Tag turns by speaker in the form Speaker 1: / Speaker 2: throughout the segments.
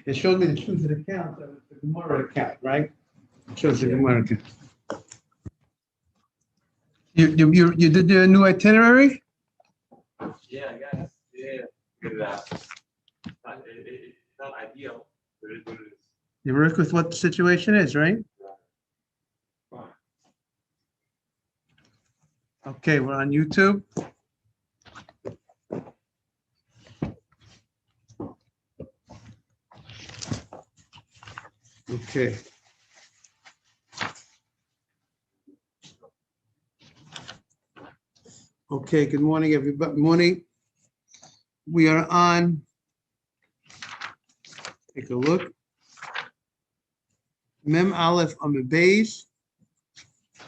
Speaker 1: It showed me the truth of the count, that was the Gemara account, right? It shows the Gemara account. You did your new itinerary?
Speaker 2: Yeah, I guess. Yeah. Good enough. It's not ideal, but it is what it is.
Speaker 1: You work with what the situation is, right?
Speaker 2: Fine.
Speaker 1: Okay, we're on YouTube. Okay. Okay, good morning, everybody. Morning. We are on, take a look. Mem Aleph on the base,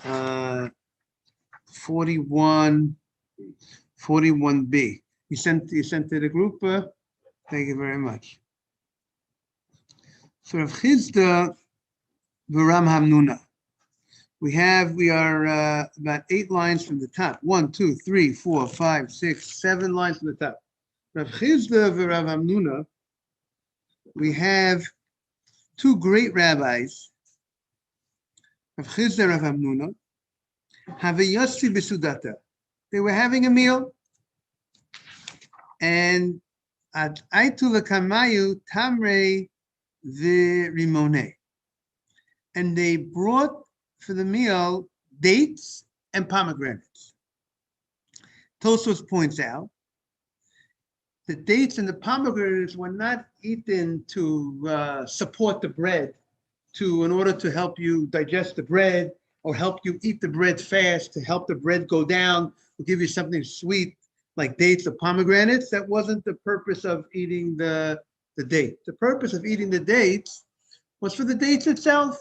Speaker 1: 41B. You sent to the group. Thank you very much. So Rav Chizda V'Ram Hamnuna. We are about 8 lines from the top. 1, 2, 3, 4, 5, 6, 7 lines from the top. Rav Chizda V'Rav Hamnuna. We have 2 great rabbis, Rav Chizda and Rav Hamnuna. Havayasi B'Sudata. They were having a meal, and at Aitul Kamayu Tamre V'Rimone, and they brought for the meal dates and pomegranates. Tosfos points out the dates and the pomegranates were not eaten to support the bread, in order to help you digest the bread or help you eat the bread fast, to help the bread go down, or give you something sweet like dates or pomegranates. That wasn't the purpose of eating the date. The purpose of eating the dates was for the dates itself.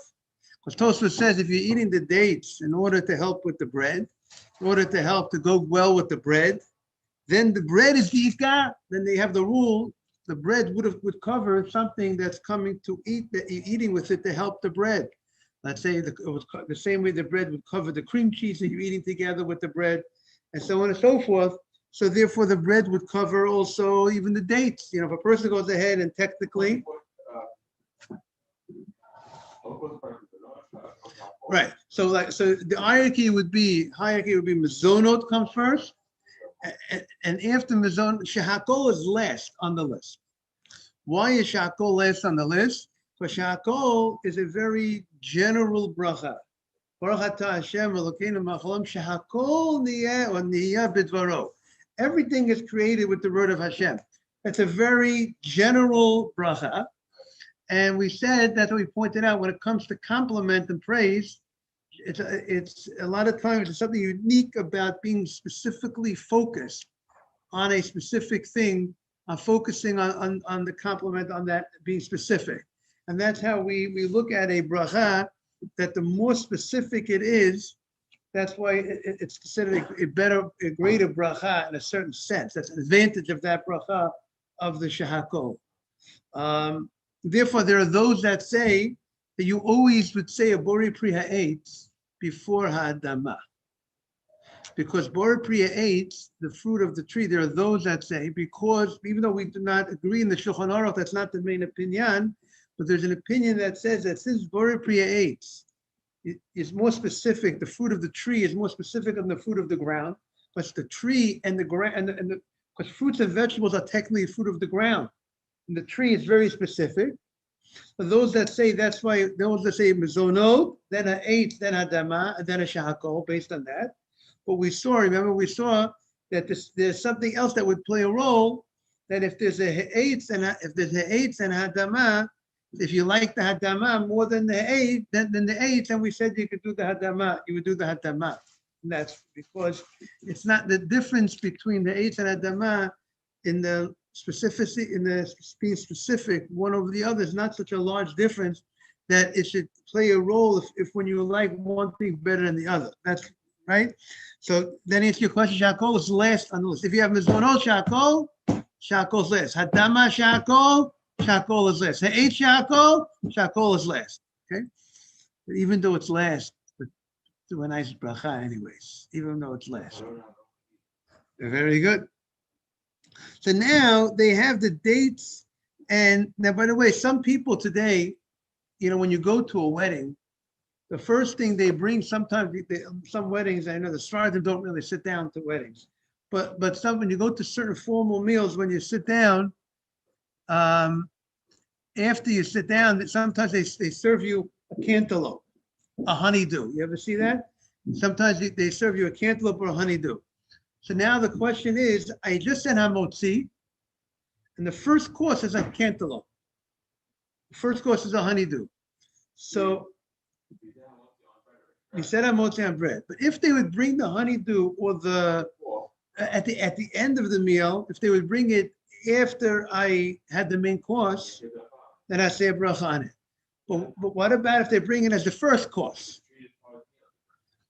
Speaker 1: Because Tosfos says if you're eating the dates in order to help with the bread, in order to help to go well with the bread, then the bread is the ikar. Then they have the rule, the bread would cover something that's coming to eat, that you're eating with it to help the bread. Let's say it was the same way the bread would cover the cream cheese that you're eating together with the bread, and so on and so forth. So therefore the bread would cover also even the dates. You know, if a person goes ahead and technically, right. So the hierarchy would be mezonot comes first, and after mezonot, shehakol is last on the list. Why is shehakol last on the list? Because shehakol is a very general bracha. Baruch atah Hashem Elokeinu melech haolam shehakol niyeh or niyeh b'dvaro. Everything is created with the word of Hashem. It's a very general bracha. And we said, that's what we pointed out, when it comes to compliment and praise, it's a lot of times it's something unique about being specifically focused on a specific thing, on focusing on the compliment, on that being specific. And that's how we look at a bracha, that the more specific it is, that's why it's considered a greater bracha in a certain sense. That's an advantage of that bracha of the shehakol. Therefore, there are those that say that you always would say a Borei Pri Ha'etz before Ha'adama. Because Borei Pri Ha'etz, the fruit of the tree, there are those that say, because even though we do not agree in the Shulchan Aruch, that's not the main opinion, but there's an opinion that says that since Borei Pri Ha'etz is more specific, the fruit of the tree is more specific than the fruit of the ground, but the tree and the ground, because fruits and vegetables are technically fruit of the ground. And the tree is very specific. But those that say, that's why those that say mezonot, then a eitz, then hadama, and then a shehakol, based on that. But we saw that there's something else that would play a role, that if there's a eitz and hadama, if you like the hadama more than the eitz, then we said you could do the hadama, you would do the hadama. And that's because it's not the difference between the eitz and hadama in the specificity, in the being specific one over the other is not such a large difference that it should play a role if when you like one thing better than the other. That's right. So then answer your question, shehakol is last on the list. If you have mezonot shehakol, shehakol is last. Hadama shehakol, shehakol is last. Ha'et shehakol is last. Okay. But even though it's last, do a nice bracha anyways, even though it's last. Very good. So now they have the dates And now, by the way, some people today, when you go to a wedding, the first thing they bring, sometimes some weddings, I know the Sephardim don't really sit down to weddings, but when you go to certain formal meals, when you sit down, after you sit down, sometimes they serve you a cantaloupe, a honeydew. You ever see that? Sometimes they serve you a cantaloupe or a honeydew. So now the question is, I just said hamotzi, and the first course is a cantaloupe. The first course is a honeydew. So you said hamotzi on bread. But if they would bring the honeydew or at the end of the meal, if they would bring it after I had the main course, then I say a bracha on it. But what about if they bring it as the first course?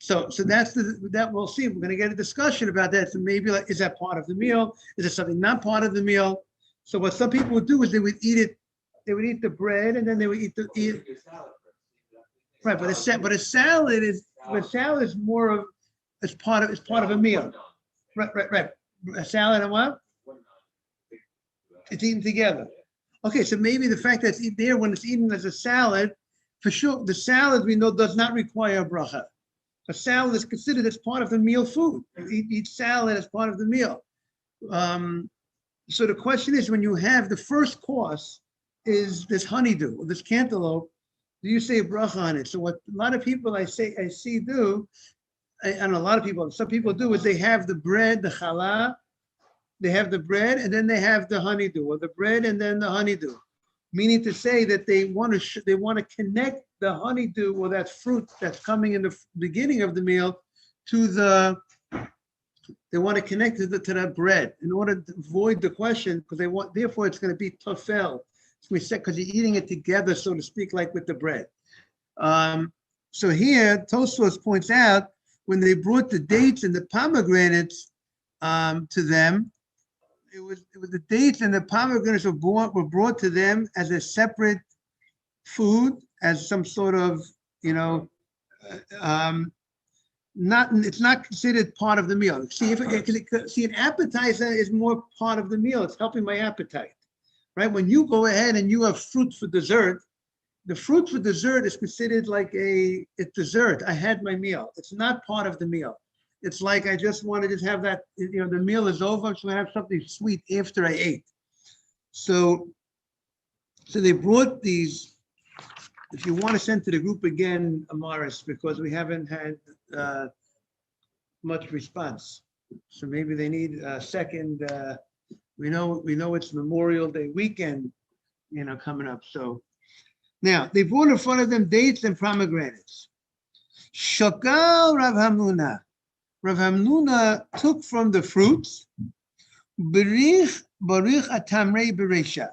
Speaker 1: So that's that we'll see. We're going to get a discussion about that. So maybe is that part of the meal? Is it something not part of the meal? So what some people would do is they would eat the bread and then they would eat right. But a salad is more of it's part of a meal. Right. A salad and what? It's eaten together. Okay, so maybe the fact that it's there when it's eaten as a salad, for sure, the salad we know does not require a bracha. A salad is considered as part of the meal food. You eat salad as part of the meal. So the question is, when you have the first course is this honeydew or this cantaloupe, do you say a bracha on it? So what a lot of people I see do, and a lot of people, some people do is they have the bread, the challah, they have the bread and then they have the honeydew, or the bread and then the honeydew, meaning to say that they want to connect the honeydew or that fruit that's coming in the beginning of the meal to they want to connect it to that bread in order to avoid the question, because therefore it's going to be tofel. It's going to be set because you're eating it together, so to speak, like with the bread. So here Tosfos points out when they brought the dates and the pomegranates to them, it was the dates and the pomegranates were brought to them as a separate food, as some sort of, it's not considered part of the meal. See, an appetizer is more part of the meal. It's helping my appetite, right? When you go ahead and you have fruit for dessert, the fruit for dessert is considered like a dessert. I had my meal. It's not part of the meal. It's like I just want to just have that, the meal is over, I'm just going to have something sweet after I ate. So they brought these, if you want to send to the group again, Amaris, because we haven't had much response. So maybe they need a second, we know it's Memorial Day weekend, coming up. So now they brought in front of them dates and pomegranates. Shakal Rav Hamnuna. Rav Hamnuna took from the fruits, Barich Atamrei Beresha.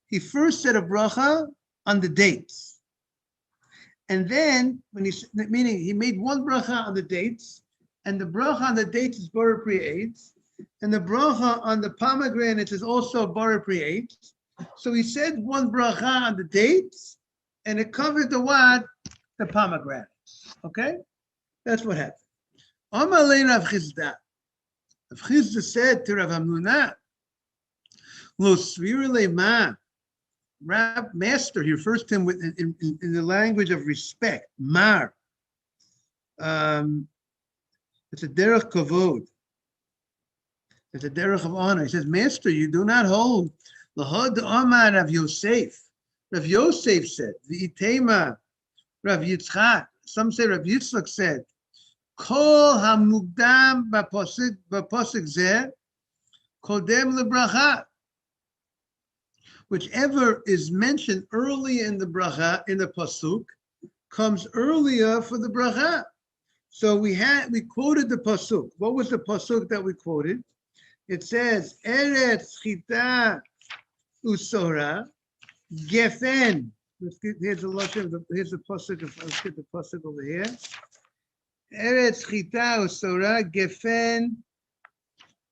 Speaker 1: He first said a bracha on the dates. And then, meaning he made one bracha on the dates, and the bracha on the dates is Bar Pri Eitz, and the bracha on the pomegranates is also Bar Pri Eitz. So he said one bracha on the dates, and it covered the what? The pomegranates. Okay? That's what happened. Amalei Rav Chizda. Rav Chizda said to Rav Hamnuna, Lo svira le'ma. Rab, master, he refers to him in the language of respect. Mar. It's a derech kavod. It's a derech of honor. He says, Master, you do not hold lahod amar Rav Yosef. Rav Yosef said, V'itema Rav Yitzchak. Some say Rav Yitzchak said, Kol hamugdam b'posik zeh kodem lebracha. Whichever is mentioned early in the bracha, in the pasuk, comes earlier for the bracha. So we quoted the pasuk. What was the pasuk that we quoted? It says, Eretz chita usora gefen. Here's the pasuk. Let's get the pasuk over here. Eretz chita usora gefen.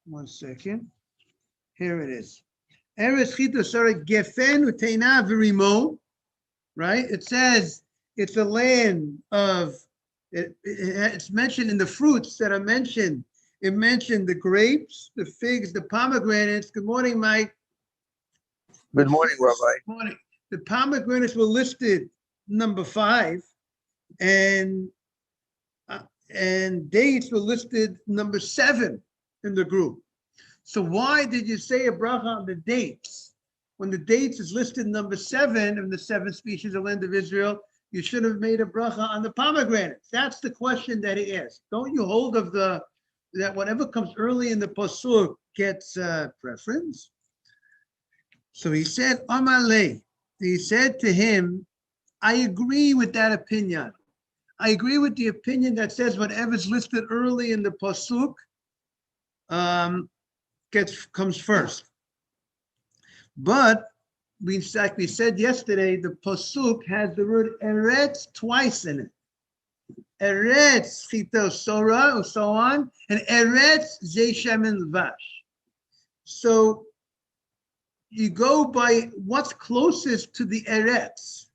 Speaker 1: 1 second. Here it is. Eretz chita usora gefen uteina v'rimo. Right? It says it's a land of. It's mentioned in the fruits that are mentioned. It mentioned the grapes, the figs, the pomegranates. Good morning, Mike.
Speaker 3: Good morning, Rabbi.
Speaker 1: Morning. The pomegranates were listed number 5, and dates were listed number 7 in the group. So why did you say a bracha on the dates? When the dates is listed number 7 of the 7 species of land of Israel, you should have made a bracha on the pomegranates. That's the question that he asked. Don't you hold of that whatever comes early in the pasuk gets preference? So he said, Amalei. He said to him, I agree with that opinion. I agree with the opinion that says whatever's listed early in the pasuk comes first. But like we said yesterday, the pasuk has the word eretz twice in it. Eretz chita sora, so on, and eretz zeishem vash. So you go by what's closest to the eretz.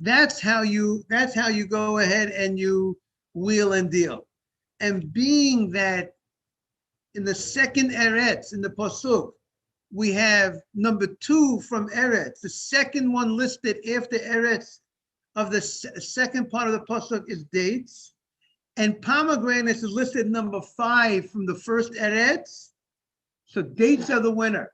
Speaker 1: That's how you go ahead and you wheel and deal. And being that in the second eretz, in the pasuk, we have number 2 from eretz. The second one listed after eretz of the second part of the pasuk is dates. And pomegranates is listed number 5 from the first eretz. So dates are the winner,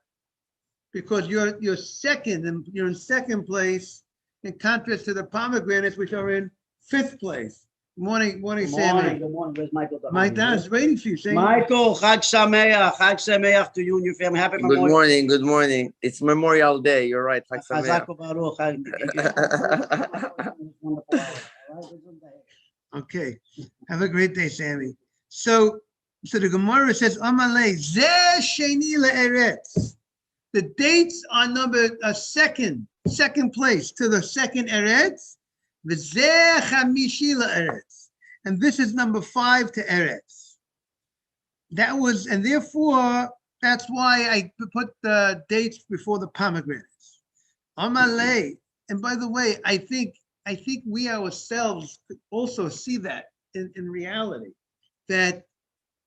Speaker 1: because you're second, and you're in second place, in contrast to the pomegranates, which are in 5th place. Morning, Sammy.
Speaker 4: Good morning. Where's Michael?
Speaker 1: My dad is waiting for you. Saying,
Speaker 4: Michael, Chag Sameach to you and your family. Happy
Speaker 3: Good morning. Good morning. It's Memorial Day. You're right. Chag Sameach.
Speaker 4: Chazak Baruch.
Speaker 1: Okay. Have a great day, Sammy. So the Gemara says, Amalei, Zeh Sheni le'eretz. The dates are number second place to the second eretz. V'zeh chamishi le'eretz. And this is number 5 to eretz. And therefore, that's why I put the dates before the pomegranates. Amalei. And by the way, I think we ourselves could also see that in reality, that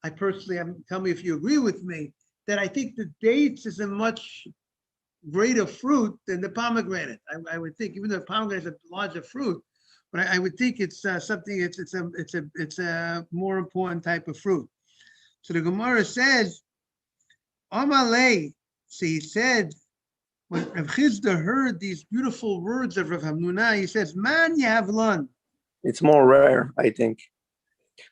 Speaker 1: I personally, tell me if you agree with me, that I think the dates is a much greater fruit than the pomegranate. I would think, even though pomegranate is a larger fruit, but I would think it's something. It's a more important type of fruit. So the Gemara says, Amalei. So he said, when Rav Chizda heard these beautiful words of Rav Hamnuna, he says, "Man yavlan."
Speaker 3: It's more rare, I think.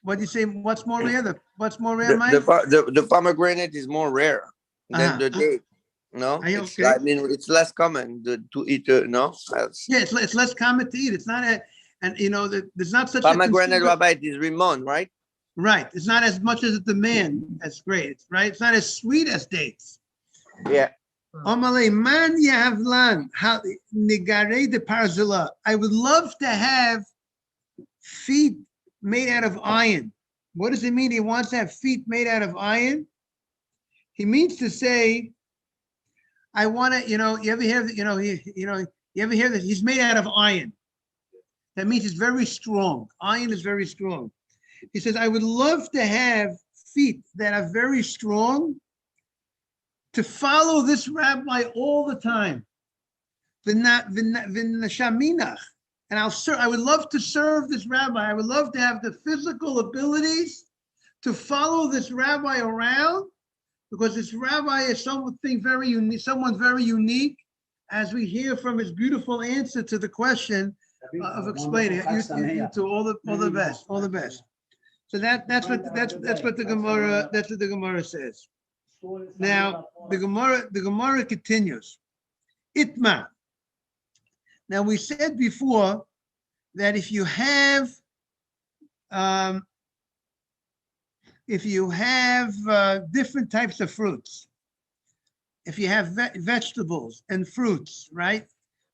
Speaker 1: What do you say? What's more rare? What's more rare, Mike?
Speaker 3: The pomegranate is more rare than the date. No,
Speaker 1: okay?
Speaker 3: I mean, it's less common to eat. No,
Speaker 1: yeah, it's less common to eat. It's not there's not such
Speaker 3: pomegranate, Rabbi. It is rimon, right?
Speaker 1: Right. It's not as much as a demand as grapes, right? It's not as sweet as dates.
Speaker 3: Yeah.
Speaker 1: Amalei man yavlan nigare de parzilla. I would love to have feet made out of iron. What does it mean? He wants to have feet made out of iron. He means to say, I want to, you ever hear that, you ever hear that he's made out of iron? That means it's very strong. Iron is very strong. He says, I would love to have feet that are very strong to follow this rabbi all the time. And I would love to serve this rabbi. I would love to have the physical abilities to follow this rabbi around, because this rabbi is someone very unique, as we hear from his beautiful answer to the question of explaining it. You to all the best. So that's what the Gemara says. Now the Gemara continues. Itma. Now we said before that if you have different types of fruits, if you have vegetables and fruits, right?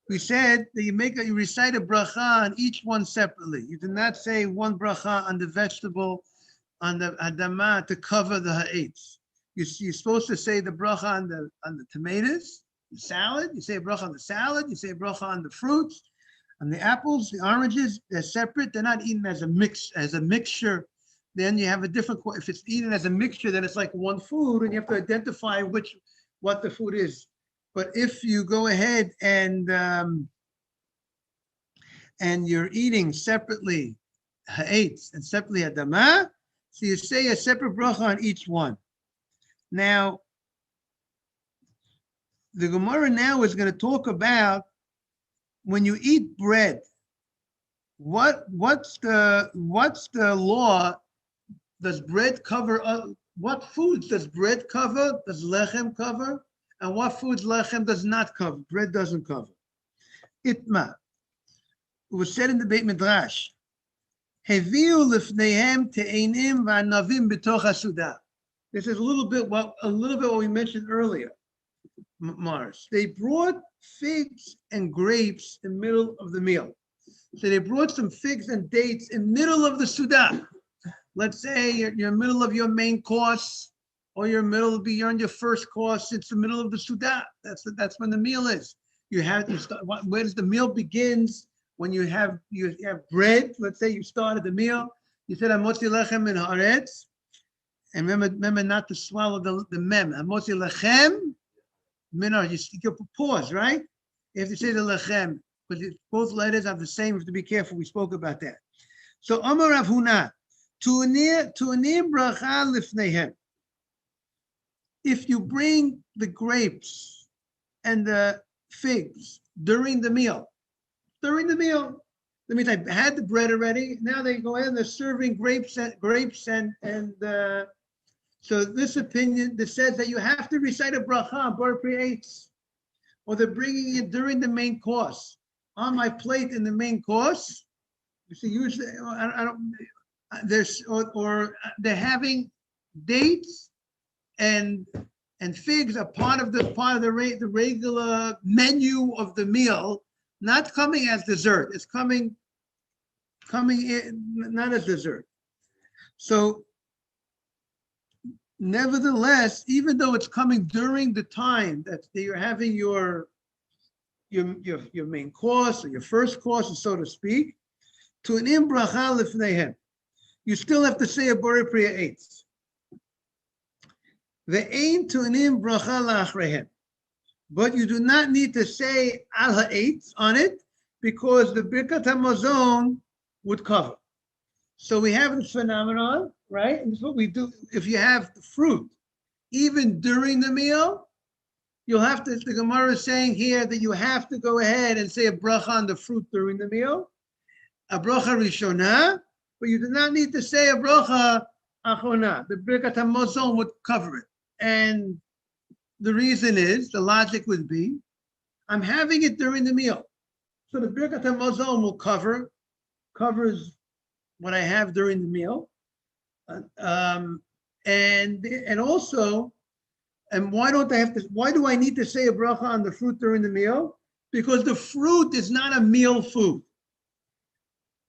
Speaker 1: We said that you recite a bracha on each one separately. You do not say one bracha on the vegetable, on the adama to cover the ha'etz. You're supposed to say the bracha on the tomatoes, the salad. You say a bracha on the salad. You say a bracha on the fruits, on the apples, the oranges. They're separate. They're not eaten as a mixture. Then you have a different. If it's eaten as a mixture, then it's like one food, and you have to identify what the food is. But if you go ahead and you're eating separately ha'etz and separately adama, so you say a separate bracha on each one. Now, the Gemara now is going to talk about when you eat bread. What's the law? Does bread cover? What foods does bread cover? Does lechem cover? And what foods lechem does not cover? Bread doesn't cover. Itma. It was said in the Beit Midrash. Heviu lifneihem te'enim va'anavim b'toch hasudah. This is a little bit what we mentioned earlier. Mars. They brought figs and grapes in the middle of the meal. So they brought some figs and dates in the middle of the sudah. Let's say you're in the middle of your main course, or you're on your first course. It's the middle of the sudah. That's when the meal is. You have to start. Where does the meal begins? When you have bread. Let's say you started the meal. You said Hamotzi lechem min haaretz, and remember not to swallow the mem. Hamotzi lechem min haaretz. You pause, right? You have to say the lechem, but both letters are the same. You have to be careful. We spoke about that. So Amar Rav Huna. Tu'anim bracha lifneihem. If you bring the grapes and the figs during the meal, that means I had the bread already. Now they go in, they're serving grapes and so this opinion that says that you have to recite a bracha on bar eitz, or they're bringing it during the main course on my plate in the main course. You see, usually I don't. There's or they're having dates and figs are part of the regular menu of the meal, not coming as dessert. It's coming in not as dessert. So nevertheless, even though it's coming during the time that you're having your main course or your first course, so to speak, to an bracha lifneihem, you still have to say a borei priya eitz. The ain to anim bracha la'achreihem, but you do not need to say al ha'etz on it because the birkat hamazon would cover. So we have this phenomenon, right? And this is what we do. If you have fruit, even during the meal, you'll have to. The Gemara is saying here that you have to go ahead and say a bracha on the fruit during the meal, a bracha rishonah. But you do not need to say a bracha achona. The birkat hamazon would cover it. And the reason is, the logic would be, I'm having it during the meal. So the birkat hamazon will covers what I have during the meal. And also, and why do I need to say a bracha on the fruit during the meal? Because the fruit is not a meal food.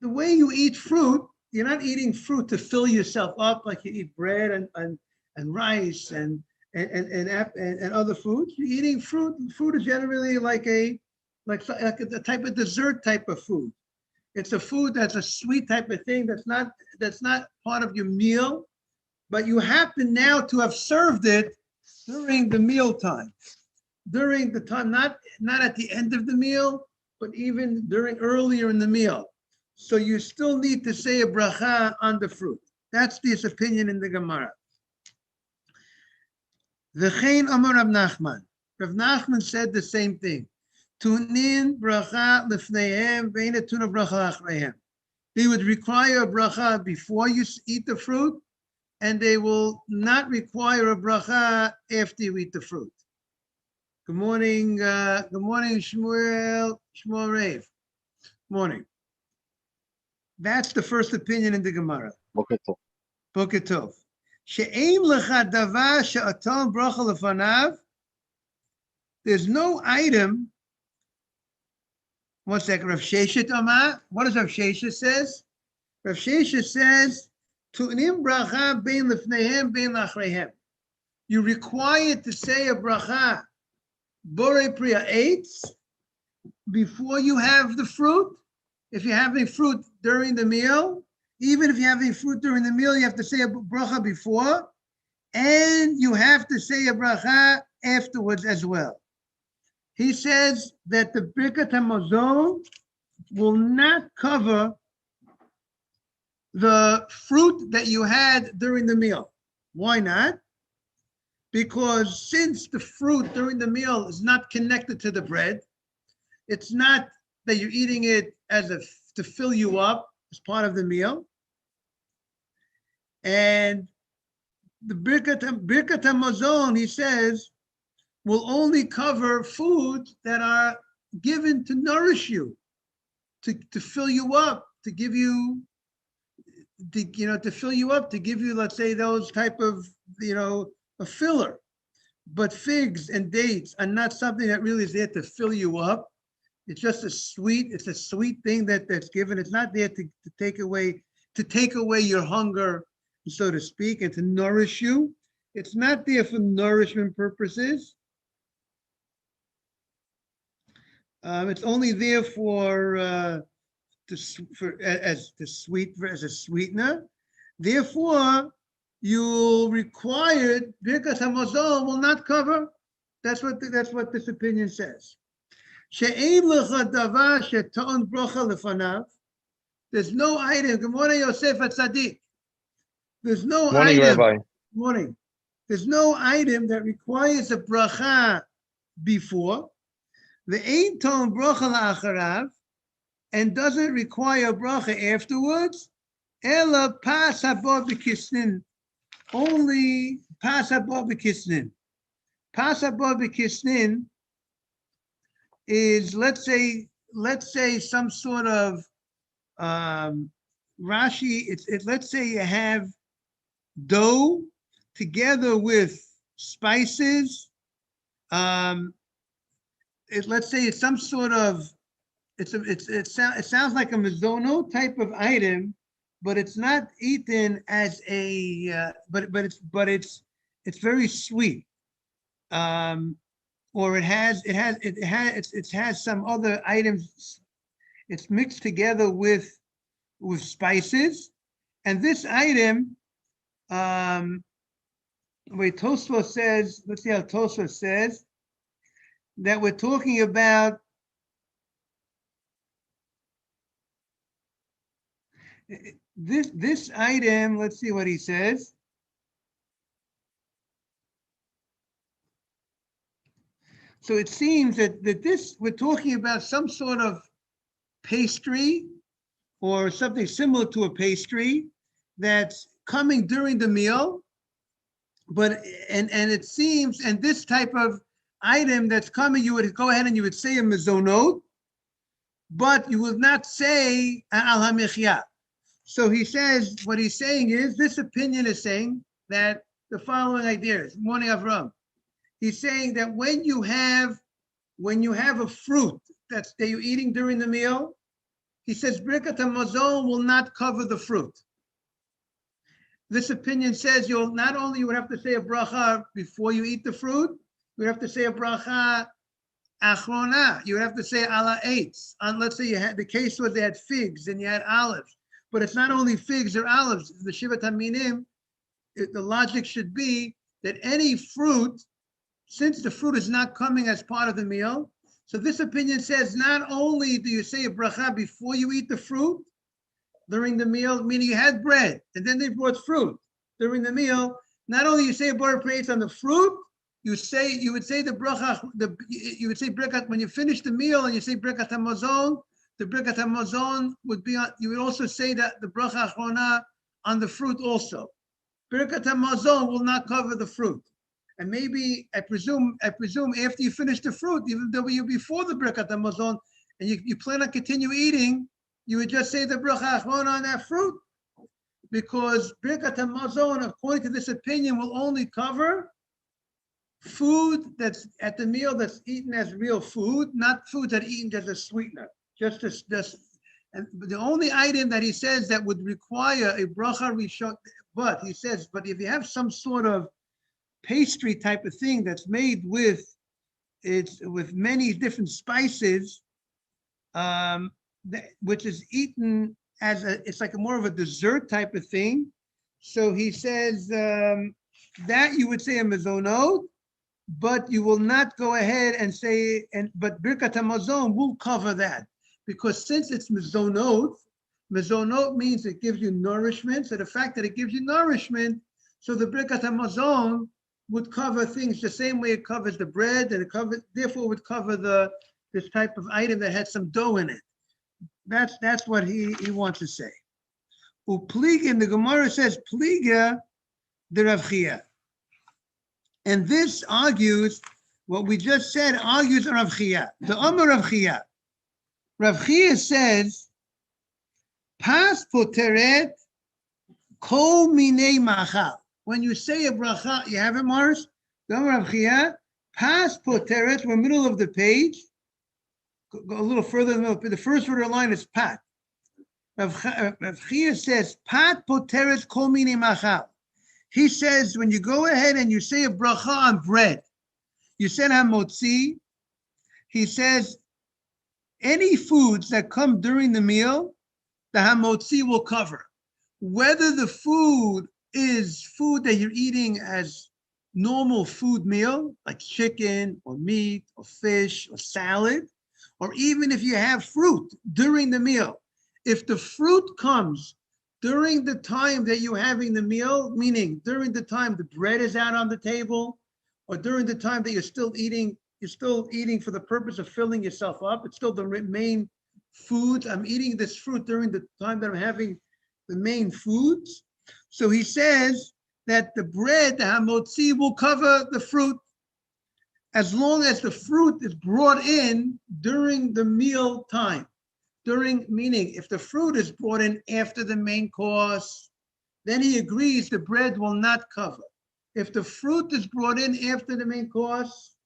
Speaker 1: The way you eat fruit, you're not eating fruit to fill yourself up like you eat bread and rice and other foods. You're eating fruit. Fruit is generally like a type of dessert type of food. It's a food that's a sweet type of thing that's not part of your meal, but you happen now to have served it during the meal time. During the time, not at the end of the meal, but even earlier in the meal. So you still need to say a bracha on the fruit. That's this opinion in the Gemara. V'chein Amar Rav Nachman. Rav Nachman said the same thing. Tunin bracha lefneihem ve'ina tuna bracha achreihem. They would require a bracha before you eat the fruit, and they will not require a bracha after you eat the fruit. Good morning, Shmuel Rev. Morning. That's the first opinion in the Gemara.
Speaker 5: Boker Tov.
Speaker 1: Boker Tov. She'ein lecha davar she'aton bracha lefanav. There's no item. One second. Rav Sheshet Amar. What does Rav Sheshet says? Rav Sheshet says, "Tu'nim bracha bein lefneihem bein lachreihem." You're required to say a bracha borei priya eitz before you have the fruit. If you're having fruit during the meal, even if you're having fruit during the meal, you have to say a bracha before, and you have to say a bracha afterwards as well. He says that the Birkat HaMazon will not cover the fruit that you had during the meal. Why not? Because since the fruit during the meal is not connected to the bread, it's not that you're eating it to fill you up as part of the meal. And the Birkat HaMazon, he says, will only cover foods that are given to nourish you, to fill you up, to give you, to fill you up, to give you, let's say, those type of, a filler. But figs and dates are not something that really is there to fill you up. It's just a sweet thing that's given. It's not there to take away your hunger, so to speak, and to nourish you. It's not there for nourishment purposes. It's only there as a sweetener. Therefore, you'll require Birkat HaMazon will not cover. That's what this opinion says. She'ein lecha davar she'to'on brocha lefanav. There's no item. Good morning, Yosef Atzadik. There's no
Speaker 5: Morning,
Speaker 1: item.
Speaker 5: Rabbi.
Speaker 1: Morning. There's no item that requires a bracha before. The ein ton bracha la'acharav, and doesn't require bracha afterwards. Ela pas haba b'kisnin. Only pas haba b'kisnin. Pas haba b'kisnin is, let's say some sort of Rashi. Let's say you have dough together with spices. Let's say it's some sort of, it sounds like a mazono type of item, but it's not eaten as a but it's very sweet, or it has some other items. It's mixed together with spices, and this item, wait, Tosfos says, let's see how Tosfos says that we're talking about this item. Let's see what he says. So it seems that this, we're talking about some sort of pastry or something similar to a pastry that's coming during the meal, but and it seems, and this type of item that's coming, you would go ahead and you would say a mezonot, but you would not say al hamichya. So he says, what he's saying is, this opinion is saying that the following idea is, morning Avram. He's saying that when you have a fruit that you're eating during the meal, he says Birkat HaMazon will not cover the fruit. This opinion says you would have to say a bracha before you eat the fruit. You would have to say a bracha achrona. You would have to say ala eitz. Let's say the case was they had figs and you had olives, but it's not only figs or olives. The Shivat HaMinim, the logic should be that any fruit, since the fruit is not coming as part of the meal, so this opinion says not only do you say a bracha before you eat the fruit during the meal, meaning you had bread and then they brought fruit during the meal. Not only you say a bar praise on the fruit, you would say the bracha. You would say bracha when you finish the meal and you say Birkat HaMazon. The Birkat HaMazon would be on. You would also say that the bracha achrona on the fruit also. Birkat HaMazon will not cover the fruit. And maybe, I presume after you finish the fruit, even though you're before the Birkat HaMazon, and you plan on continue eating, you would just say the bracha achrona on that fruit. Because Birkat HaMazon, according to this opinion, will only cover food that's at the meal that's eaten as real food, not food that are eaten as a sweetener. And the only item that he says that would require a bracha rishon, but he says, but if you have some sort of pastry type of thing that's made with many different spices, which is eaten as it's like more of a dessert type of thing. So he says that you would say a mezonot, but you will not go ahead and say, but Birkat HaMazon will cover that. Because since it's mezonot, mezonot means it gives you nourishment. So the fact that it gives you nourishment, so the Birkat HaMazon would cover things the same way it covers the bread, and therefore would cover this type of item that has some dough in it. That's what he wants to say. Upliga, the Gemara says, Pliga the Rav Chia. And this argues, what we just said, argues Rav Chia. The Amar Rav Chia. Rav Chia says, Pas poteret kol minei machal. When you say a bracha, you have it, Morris? The Amar Rav Chia, Pas poteret, we're middle of the page. Go a little further in the first word of the line is pat. Rav Chia says, Pat poteret kol minei machal. He says, when you go ahead and you say a bracha on bread, you said hamotzi, he says, any foods that come during the meal, the hamotzi will cover. Whether the food is food that you're eating as normal food meal, like chicken or meat or fish or salad, or even if you have fruit during the meal, if the fruit comes during the time that you're having the meal, meaning during the time the bread is out on the table, or during the time that you're still eating for the purpose of filling yourself up, it's still the main foods. I'm eating this fruit during the time that I'm having the main foods. So he says that the bread, the hamotzi, will cover the fruit as long as the fruit is brought in during the meal time. Meaning, if the fruit is brought in after the main course, then he agrees the bread will not cover. If the fruit is brought in after the main course,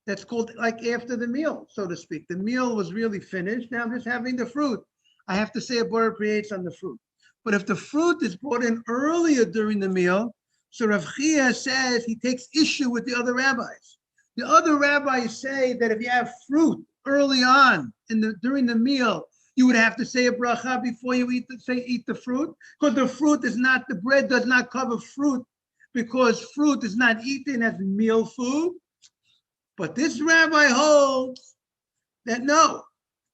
Speaker 1: that's called like after the meal, so to speak. The meal was really finished. Now I'm just having the fruit. I have to say a bar creates on the fruit. But if the fruit is brought in earlier during the meal, so Rav Chia says he takes issue with the other rabbis. The other rabbis say that if you have fruit early on during the meal, you would have to say a bracha before you eat the fruit, because the bread does not cover fruit, because fruit is not eaten as meal food. But this rabbi holds that no,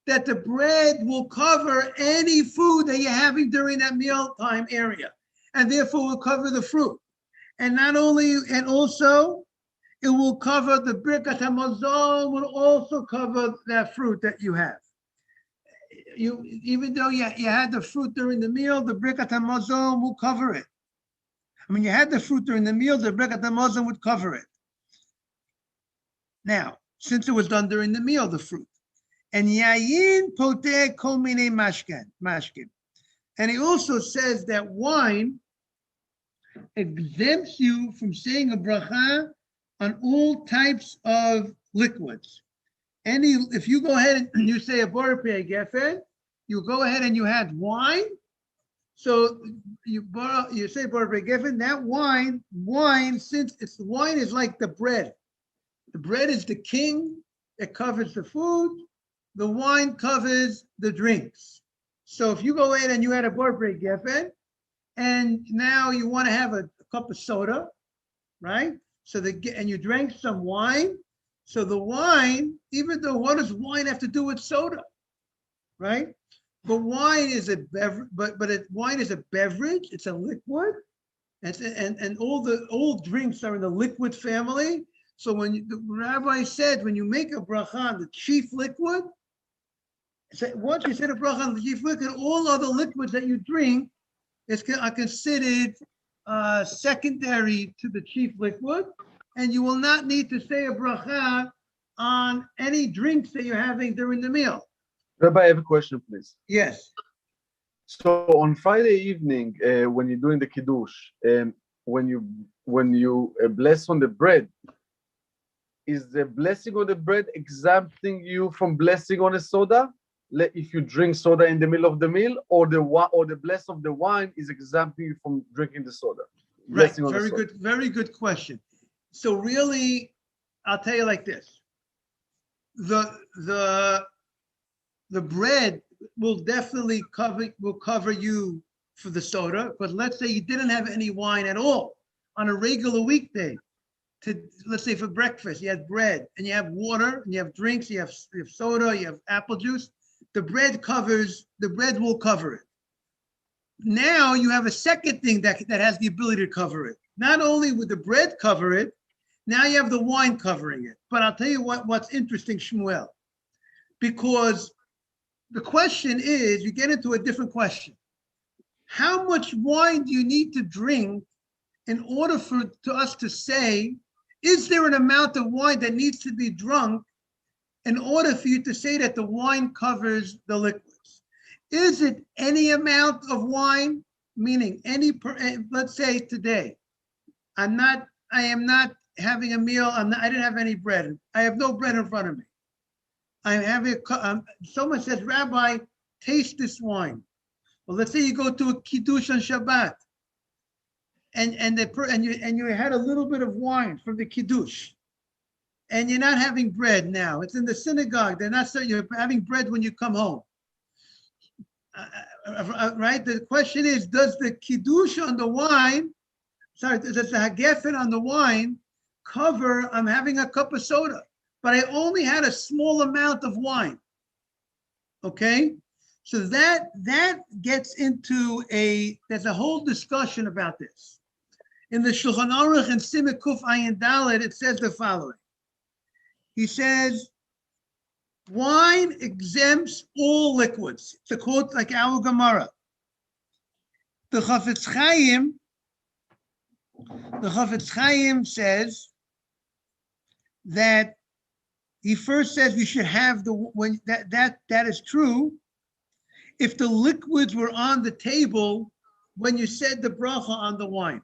Speaker 1: that the bread will cover any food that you're having during that mealtime area, and therefore will cover the fruit. And also it will cover the Birkat HaMazon, will also cover that fruit that you have. Even though you had the fruit during the meal, the Birkat HaMazon will cover it. I mean, you had the fruit during the meal, the Birkat HaMazon would cover it. Now, since it was done during the meal, the fruit. And yayin poteh kol minei mashkin. And he also says that wine exempts you from saying a bracha on all types of liquids. If you go ahead and you say a bar gefen, you go ahead and you had wine. So you say bar gefen, that wine, since wine is like the bread. The bread is the king, it covers the food. The wine covers the drinks. So if you go ahead and you had a bar gefen, and now you want to have a cup of soda, right? And you drank some wine. So the wine, even though what does wine have to do with soda, right? But wine is a beverage. Wine is a beverage. It's a liquid, and all drinks are in the liquid family. So the rabbi said, when you make a bracha on the chief liquid, once you said a bracha on the chief liquid, all other liquids that you drink are considered secondary to the chief liquid, and you will not need to say a bracha on any drinks that you're having during the meal.
Speaker 5: Rabbi, I have a question, please.
Speaker 1: Yes.
Speaker 5: So on Friday evening, when you're doing the kiddush, when you bless on the bread, is the blessing on the bread exempting you from blessing on a soda? If you drink soda in the middle of the meal, or the bless of the wine is exempting you from drinking the soda?
Speaker 1: Right. Very good question. So really, I'll tell you like this: the bread will definitely cover you for the soda. But let's say you didn't have any wine at all on a regular weekday, let's say for breakfast, you had bread and you have water and you have drinks, you have soda, you have apple juice. The bread will cover it. Now you have a second thing that has the ability to cover it. Not only would the bread cover it, now you have the wine covering it. But I'll tell you what's interesting, Shmuel, because the question is, you get into a different question. How much wine do you need to drink in order to us to say, is there an amount of wine that needs to be drunk in order for you to say that the wine covers the liquids? Is it any amount of wine? Meaning let's say today, I am not having a meal. I didn't have any bread. I have no bread in front of me. I'm having someone says, Rabbi, taste this wine. Well, let's say you go to a kiddush on Shabbat, and you had a little bit of wine from the kiddush, and you're not having bread now. It's in the synagogue. They're not saying you're having bread when you come home. Right? The question is, does the kiddush on the wine, does the hagefen on the wine cover, I'm having a cup of soda, but I only had a small amount of wine. Okay? So that gets into there's a whole discussion about this. In the Shulchan Aruch and Simon Kuf Ayin Dalet, it says the following. He says, wine exempts all liquids. It's a quote like our Gemara. The Chafetz Chaim says that he first says we should have that is true if the liquids were on the table when you said the bracha on the wine.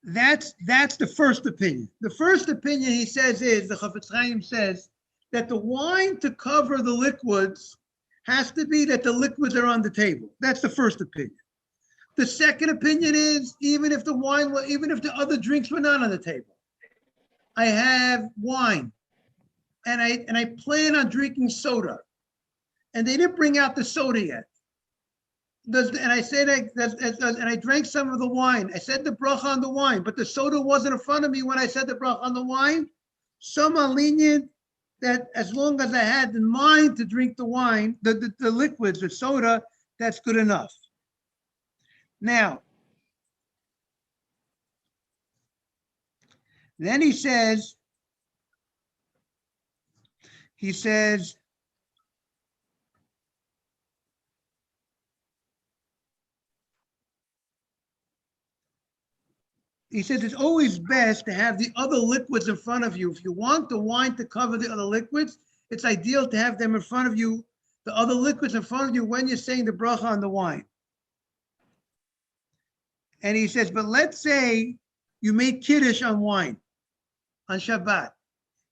Speaker 1: That's the first opinion. The first opinion he says is, the Chafetz Chaim says, that the wine to cover the liquids has to be that the liquids are on the table. That's the first opinion. The second opinion is, even if the other drinks were not on the table, I have wine, and I plan on drinking soda, and they didn't bring out the soda yet. And I said, and I drank some of the wine. I said the bracha on the wine, but the soda wasn't in front of me when I said the bracha on the wine. Some are lenient that as long as I had in mind to drink the wine, the liquids, the soda, that's good enough. Now, then he says, it's always best to have the other liquids in front of you. If you want the wine to cover the other liquids, it's ideal to have them in front of you, the other liquids in front of you when you're saying the bracha on the wine. And he says, but let's say you made kiddush on wine on Shabbat,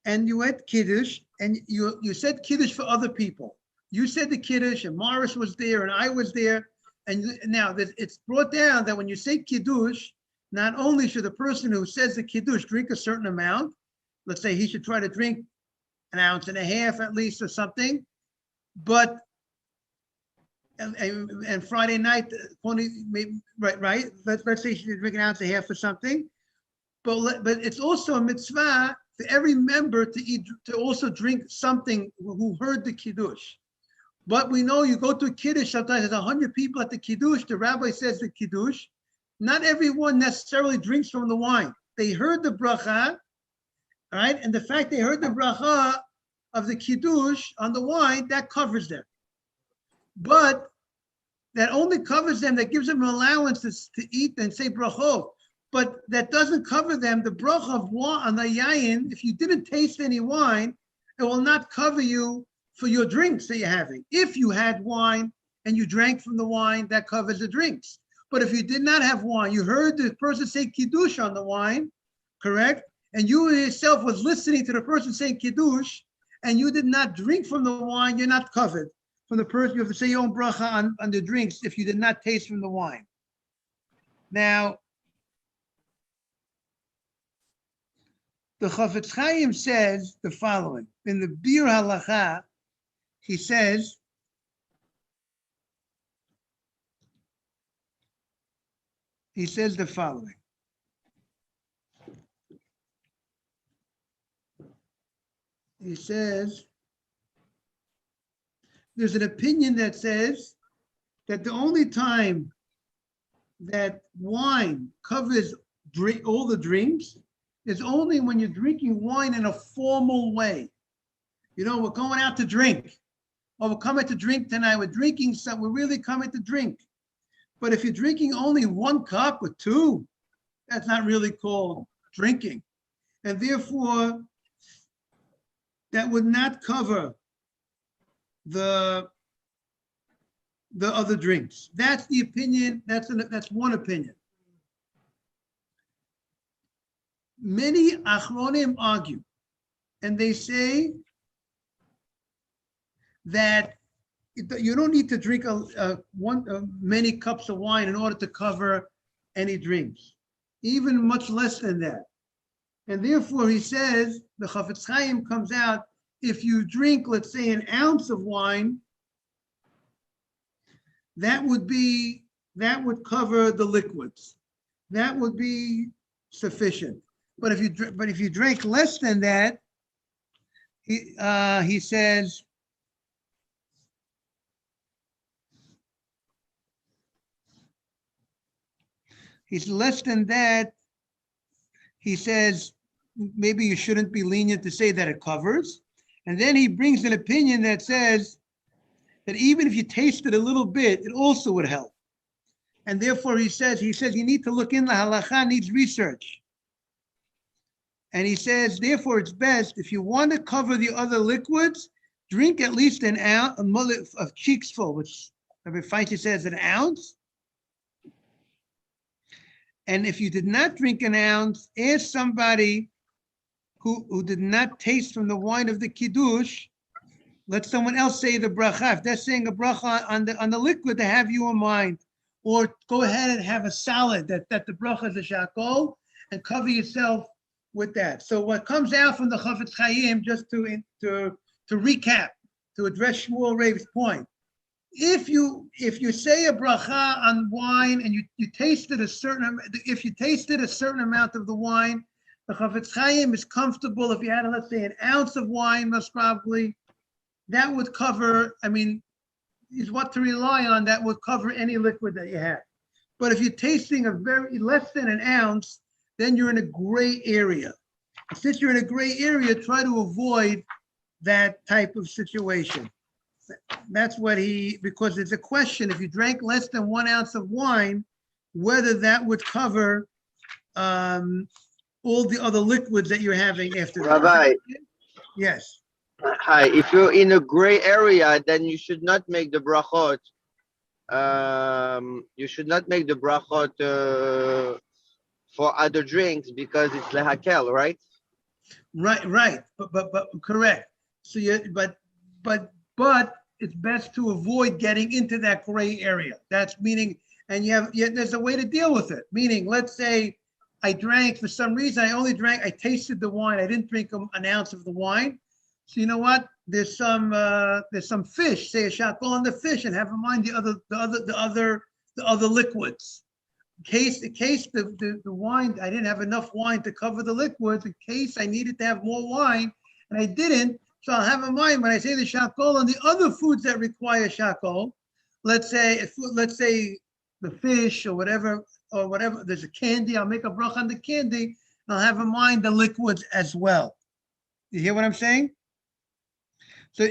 Speaker 1: and you went kiddush, and you said kiddush for other people. You said the kiddush, and Morris was there, and I was there. And now it's brought down that when you say kiddush, not only should the person who says the kiddush drink a certain amount, let's say he should try to drink 1.5 ounces at least or something, but and Friday night, maybe, right? Let's say she should drink 1.5 ounces or something, but it's also a mitzvah for every member to also drink something who heard the kiddush. But we know you go to a kiddush, sometimes there's 100 people at the kiddush, the rabbi says the kiddush. Not everyone necessarily drinks from the wine. They heard the bracha, right? And the fact they heard the bracha of the kiddush on the wine, that covers them. But that only covers them, that gives them an allowance to eat and say brachot. But that doesn't cover them. The bracha of wine on the yayin, if you didn't taste any wine, it will not cover you for your drinks that you're having. If you had wine and you drank from the wine, that covers the drinks. But if you did not have wine, you heard the person say kiddush on the wine, correct? And you yourself was listening to the person saying kiddush, and you did not drink from the wine, you're not covered. From the person, you have to say your own bracha on the drinks if you did not taste from the wine. Now, the Chafetz Chaim says the following. In the Bir Halacha, he says, he says the following. He says, there's an opinion that says that the only time that wine covers all the drinks is only when you're drinking wine in a formal way. You know, we're going out to drink. Or we're coming to drink tonight. We're drinking some, we're really coming to drink. But if you're drinking only 1 cup or 2, that's not really called drinking. And therefore, that would not cover the other drinks. That's the opinion, that's one opinion. Many Achronim argue, and they say that you don't need to drink many cups of wine in order to cover any drinks, even much less than that. And therefore, he says, the Chafetz Chaim comes out, if you drink, let's say, an ounce of wine, that would cover the liquids. That would be sufficient. But if you drink less than that, he says, he's less than that. He says, maybe you shouldn't be lenient to say that it covers. And then he brings an opinion that says that even if you tasted a little bit, it also would help. And therefore he says you need to look in, the halacha needs research. And he says, therefore it's best, if you want to cover the other liquids, drink at least an ounce, a mullet of cheeks full, which Rabbi Feinstein says an ounce. And if you did not drink an ounce, ask somebody who did not taste from the wine of the Kiddush, let someone else say the bracha. If they're saying a bracha on the liquid, to have you in mind. Or go ahead and have a salad that the bracha is a shakol, and cover yourself with that. So what comes out from the Chafetz Chaim, just to recap, to address Shmuel Rav's point, if you say a bracha on wine and you tasted a certain amount of the wine, the Chafetz Chaim is comfortable. If you had, let's say, an ounce of wine, most probably, that would cover, is what to rely on, that would cover any liquid that you have. But if you're tasting a very less than an ounce, then you're in a gray area. And since you're in a gray area, try to avoid that type of situation. That's what because it's a question, if you drank less than 1 ounce of wine, whether that would cover all the other liquids that you're having after that.
Speaker 3: Rabbi.
Speaker 1: Yes.
Speaker 3: Hi, if you're in a gray area, then you should not make the brachot. You should not make the brachot for other drinks because it's lehakel, right?
Speaker 1: Right. But correct. So but it's best to avoid getting into that gray area. That's meaning, and there's a way to deal with it. Meaning, let's say I drank for some reason. I tasted the wine. I didn't drink an ounce of the wine. So you know what? There's some fish. Say a shakol on the fish, and have in mind the other liquids. In case the wine, I didn't have enough wine to cover the liquids. In case I needed to have more wine, and I didn't, so I'll have in mind when I say the shakol on the other foods that require shakol. Let's say the fish or whatever. There's a candy. I'll make a bracha on the candy. I'll have in mind the liquids as well. You hear what I'm saying? So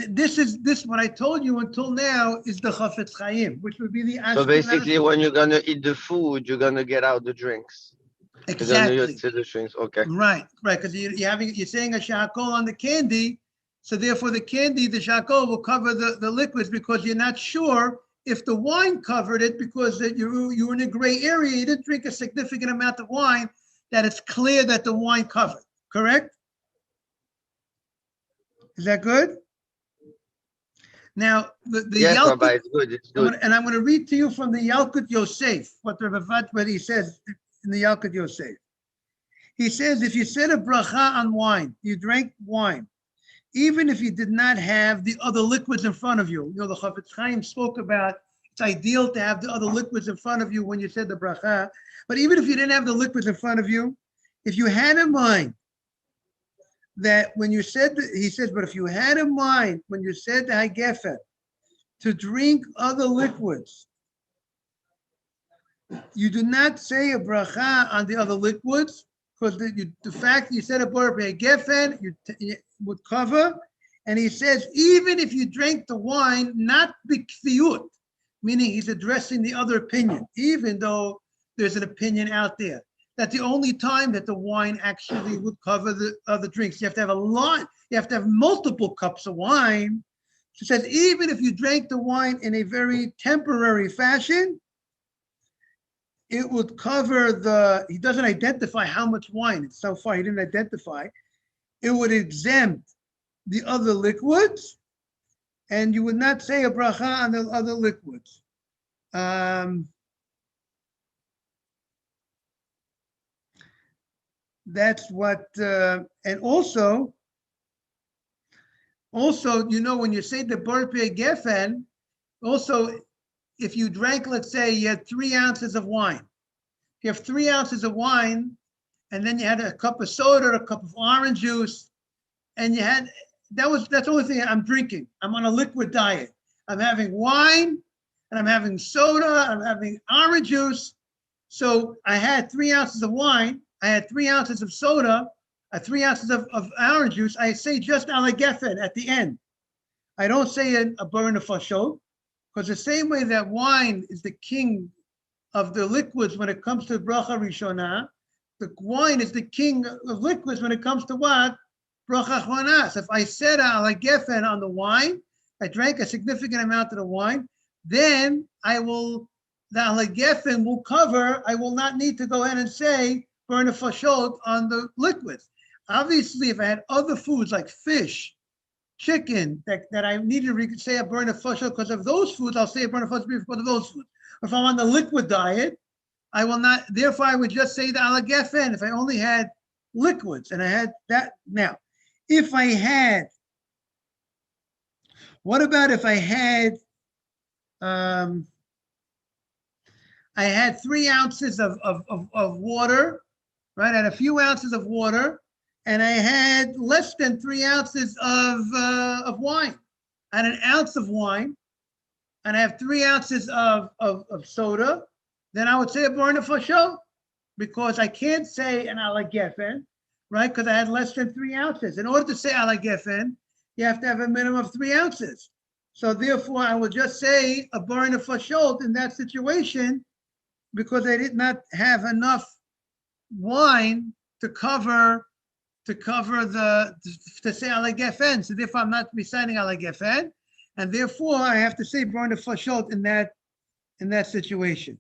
Speaker 1: this what I told you until now is the Chafetz Chaim, which would be the Ashkenaz.
Speaker 3: So basically, when you're gonna eat the food, you're gonna get out the drinks.
Speaker 1: Exactly.
Speaker 3: You're gonna use the drinks. Okay.
Speaker 1: Right. Because you're saying a shakol on the candy, so therefore the shakol will cover the liquids because you're not sure if the wine covered it because you were in a gray area. You didn't drink a significant amount of wine that it's clear that the wine covered. Correct? Is that good? Now, the
Speaker 3: yes,
Speaker 1: Yalkut,
Speaker 3: Rabbi, it's good. It's good.
Speaker 1: and I'm going to read to you from the Yalkut Yosef, what he says in the Yalkut Yosef. He says, if you said a bracha on wine, you drank wine, even if you did not have the other liquids in front of you. You know, the Chafetz Chaim spoke about, It's ideal to have the other liquids in front of you when you said the bracha. But even if you didn't have the liquids in front of you, if you had in mind that when you said, he says, but if you had in mind when you said the Hagefen to drink other liquids, you do not say a bracha on the other liquids, because the fact that you said a bracha Hagefen, you would cover. And he says, even if you drank the wine, not b'kfiyut, meaning he's addressing the other opinion, even though there's an opinion out there that the only time that the wine actually would cover the other drinks, you have to have a lot, you have to have multiple cups of wine. She says, even if you drank the wine in a very temporary fashion, it would cover he doesn't identify how much wine. So far, he didn't identify. It would exempt the other liquids, and you would not say a bracha on the other liquids. That's what, and also, when you say the Borpeh Gefen, also, if you drank, let's say you had 3 ounces of wine. You have 3 ounces of wine, and then you had a cup of soda, a cup of orange juice, and you had, that's the only thing I'm drinking. I'm on a liquid diet. I'm having wine, and I'm having soda, I'm having orange juice. So I had 3 ounces of wine, I had 3 ounces of soda, 3 ounces of orange juice. I say just ala gefen at the end. I don't say a burn of fashot, because the same way that wine is the king of the liquids when it comes to bracha rishona, the wine is the king of liquids when it comes to what? Bracha achronah. So if I said ala gefen on the wine, I drank a significant amount of the wine, then the ala gefen will cover, I will not need to go ahead and say burn a fashot on the liquids. Obviously, if I had other foods like fish, chicken, that I needed to say a burn a fashot because of those foods, I'll say a burn a fashot because of those foods. If I'm on the liquid diet, I will not, therefore I would just say the ala gefen if I only had liquids, and I had that. Now, if I had, what about if I had, I had 3 ounces of water, right? I had a few ounces of water, and I had less than 3 ounces of wine. I had 1 ounce of wine, and I have 3 ounces of soda, then I would say a burn of fashot, because I can't say an ala gefen, right? Because I had less than 3 ounces. In order to say ala gefen, you have to have a minimum of 3 ounces. So therefore, I would just say a burn of fashot in that situation, because I did not have enough wine to say ala gefen. So therefore, I'm not reciting ala gefen, and therefore I have to say burn of fashot in that situation.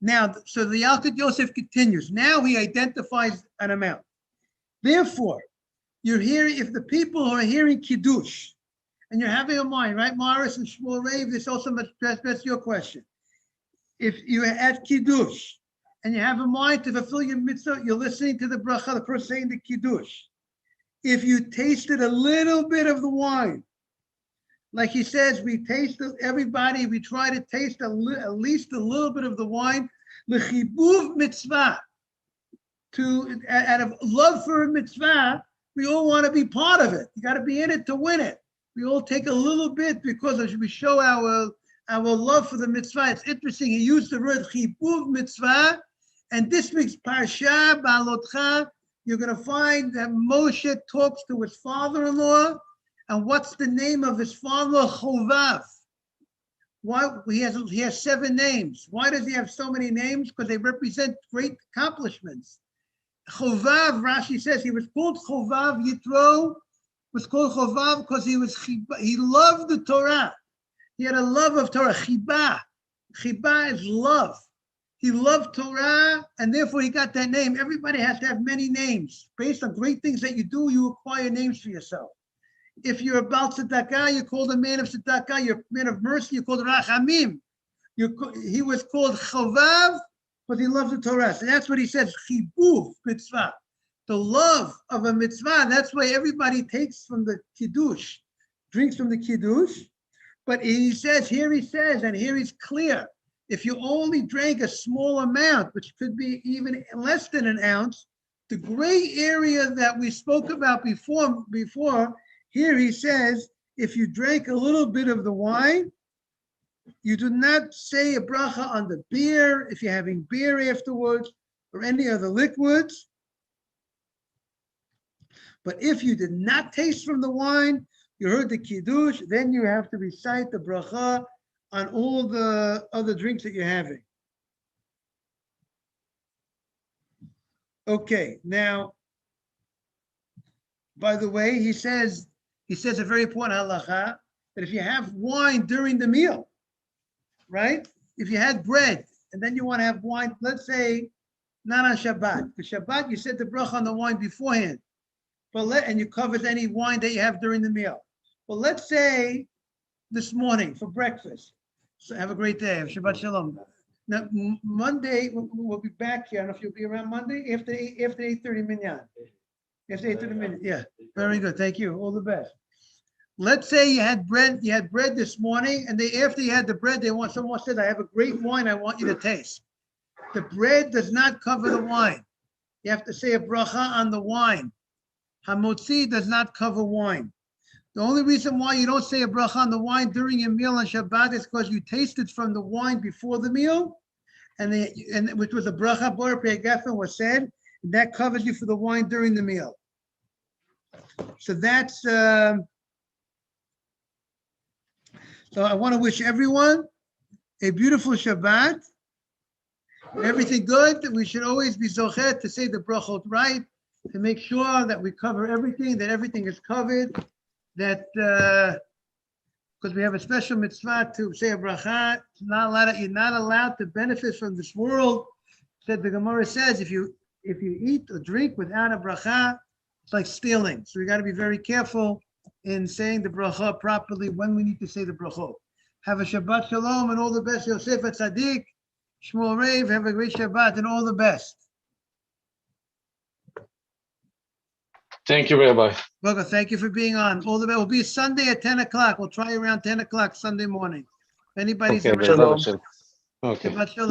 Speaker 1: Now, so the Yalkut Yosef continues. Now he identifies an amount. Therefore, you're hearing, if the people who are hearing Kiddush, and you're having a mind, right, Morris and Shmuel Rave, this also address your question. If you're at Kiddush, and you have a mind to fulfill your mitzvah, you're listening to the bracha, the person saying the Kiddush. If you tasted a little bit of the wine, like he says, we try to taste at least a little bit of the wine, l'chibuv mitzvah, out of love for a mitzvah, we all want to be part of it. You got to be in it to win it. We all take a little bit because we show our love for the mitzvah. It's interesting, he used the word chibuv mitzvah, and this week's Parsha, Baalotcha, you're going to find that Moshe talks to his father-in-law. And what's the name of his father? Chovav. Why he has 7 names. Why does he have so many names? Because they represent great accomplishments. Chovav, Rashi says, he was called Chovav. Yitro was called Chovav because he loved the Torah. He had a love of Torah. Chiba. Chiba is love. He loved Torah, and therefore he got that name. Everybody has to have many names. Based on great things that you do, you acquire names for yourself. If you're about tzedakah, you're called a man of tzedakah. You're a man of mercy, you're called rachamim. He was called Chovav, but he loved the Torah. So that's what he says, chibuv mitzvah. The love of a mitzvah, that's why everybody takes from the kiddush, drinks from the kiddush. But he says, and here he's clear. If you only drank a small amount, which could be even less than an ounce, the gray area that we spoke about before, here he says, if you drank a little bit of the wine, you do not say a bracha on the beer, if you're having beer afterwards, or any other liquids. But if you did not taste from the wine, you heard the kiddush, then you have to recite the bracha on all the other drinks that you're having. Okay, now, by the way, he says a very important halacha, that if you have wine during the meal, right? If you had bread and then you want to have wine, let's say not on Shabbat. For Shabbat, you said the bracha on the wine beforehand, and you covered any wine that you have during the meal. Well, let's say this morning for breakfast. So have a great day. Shabbat shalom. Now Monday we'll be back here. I don't know if you'll be around Monday after 8:30 minyan. After 8:30 minyan. Yeah, very good. Thank you. All the best. Let's say you had bread this morning, and after you had the bread, someone said, I have a great wine I want you to taste. The bread does not cover the wine. You have to say a bracha on the wine. Hamotzi does not cover wine. The only reason why you don't say a bracha on the wine during your meal on Shabbat is because you tasted from the wine before the meal, and which was a bracha bor pe'agafen was said, and that covers you for the wine during the meal. So that's so I want to wish everyone a beautiful Shabbat. Everything good. We should always be zochet to say the brachot right, to make sure that we cover everything, that everything is covered, that because we have a special mitzvah to say a bracha. You're not allowed to benefit from this world. That the Gemara says if you eat or drink without a bracha, it's like stealing. So we got to be very careful in saying the bracha properly when we need to say the brachot. Have a Shabbat Shalom and all the best. Yosef Tzaddik, Shmuel Rev, have a great Shabbat and all the best.
Speaker 6: Thank you, Rabbi.
Speaker 1: Boga, thank you for being on. All the best. We'll be Sunday at 10 o'clock. We'll try around 10 o'clock Sunday morning. If anybody's
Speaker 6: Okay,
Speaker 1: around.
Speaker 6: okay.
Speaker 1: Shabbat Shalom.